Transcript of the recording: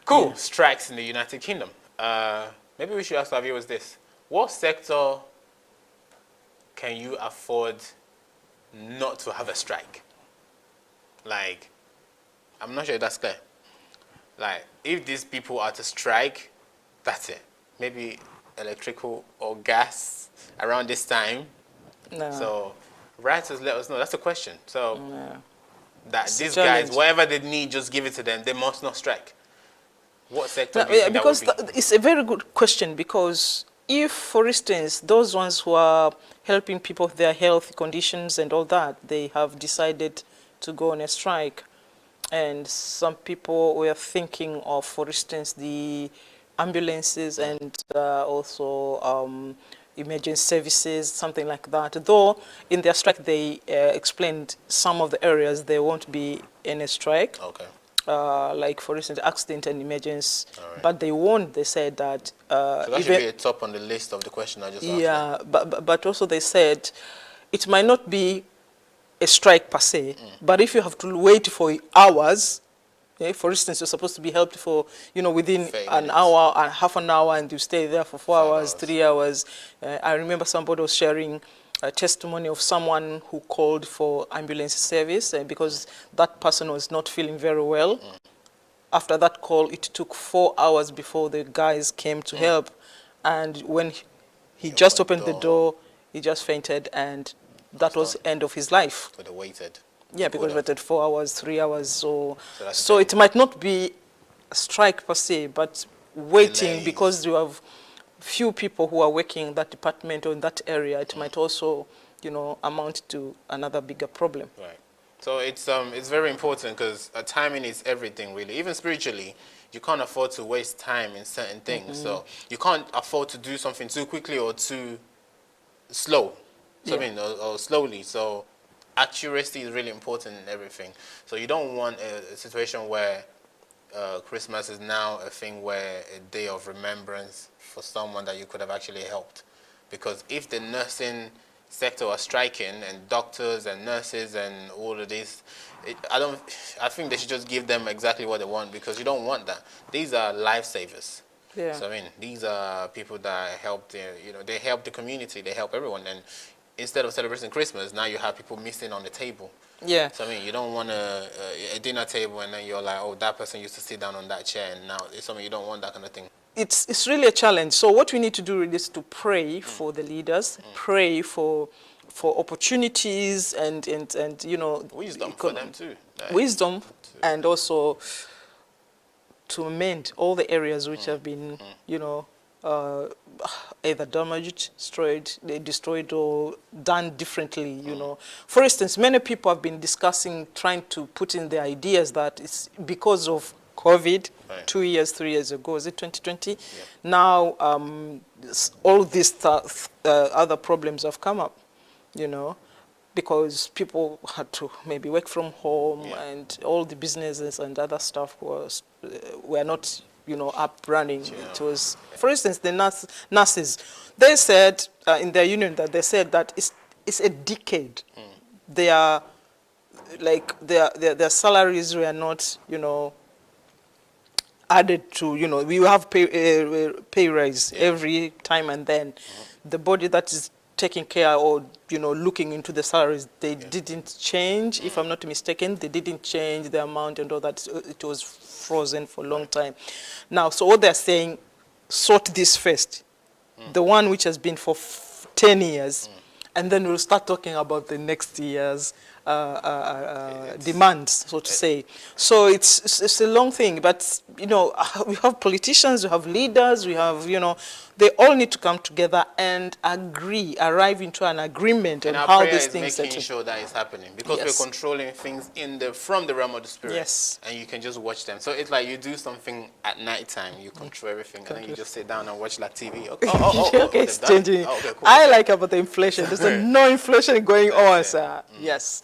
Cool. Strikes in the United Kingdom. Maybe we should ask our viewers this. What sector can you afford not to have a strike? Like, I'm not sure if that's clear. Like, if these people are to strike, that's it. Maybe electrical or gas around this time. No. So, writers, let us know. That's the question. So, that It's these a challenge. guys, whatever they need, just give it to them. They must not strike. What sector do you think because that would be? it's a very good question, because if, for instance, those ones who are helping people with their health conditions and all that, they have decided to go on a strike, and some people were thinking of, for instance, the ambulances and also emergency services, something like that. Though in their strike they explained some of the areas they won't be in a strike. Okay. Like, for instance, accident and emergency, Right. but they won't. They said that So that should be a top on the list of the question I just asked. yeah, but also they said it might not be a strike per se, but if you have to wait for hours, for instance, you're supposed to be helped for, within 30 an minutes. hour and half an hour, and you stay there for 4 5 hours, hours. 3 hours. I remember somebody was sharing a testimony of someone who called for ambulance service because that person was not feeling very well. After that call, it took 4 hours before the guys came to help. And when he just opened the door, he just fainted, and that was the end of his life. So they waited. Yeah, because we waited 4 hours, 3 hours. So that's it might not be a strike per se, but waiting Delays. because you have few people who are working in that department or in that area. It might also, amount to another bigger problem. Right. So it's very important because timing is everything, really. Even spiritually, you can't afford to waste time in certain things. So you can't afford to do something too quickly or too slow. So Yeah. or slowly. So accuracy is really important in everything. So you don't want a situation where Christmas is now a thing where a day of remembrance for someone that you could have actually helped. Because if the nursing sector are striking and doctors and nurses and all of this, I think they should just give them exactly what they want, because you don't want that. These are lifesavers. Yeah. So these are people that help they help the community, they help everyone. And instead of celebrating Christmas, now you have people missing on the table. Yeah. So you don't want a dinner table and then you're like, oh, that person used to sit down on that chair, and now it's something you don't want, that kind of thing. It's really a challenge. So what we need to do really is to pray for the leaders, pray for opportunities and Wisdom for them too. Wisdom, and also to amend all the areas which have been, either damaged, destroyed, or done differently. For instance, many people have been discussing, trying to put in their ideas that it's because of COVID, 2 years, 3 years ago, is it 2020? Yeah. Now, all these other problems have come up, because people had to maybe work from home, and all the businesses and other stuff were not, up running. Yeah. It was, for instance, the nurses. They said in their union that it's a decade. They are like their salaries were not, added to, we have pay raise every time and then. The body that is taking care or, looking into the salaries, they didn't change. If I'm not mistaken, they didn't change the amount and all that. It was frozen for a long time. Now, so what they're saying, sort this first. The one which has been for 10 years, and then we'll start talking about the next year's demands, so to say. So it's a long thing, but we have politicians, we have leaders, we have they all need to come together and arrive into an agreement on how these things are. Making sure that is happening, because we're controlling things from the realm of the spirit. Yes. And you can just watch them. So it's like you do something at night time, you control everything, and then you just sit down and watch like TV. Okay, it's changing. I like about the inflation. There's no inflation going on, sir. Yes.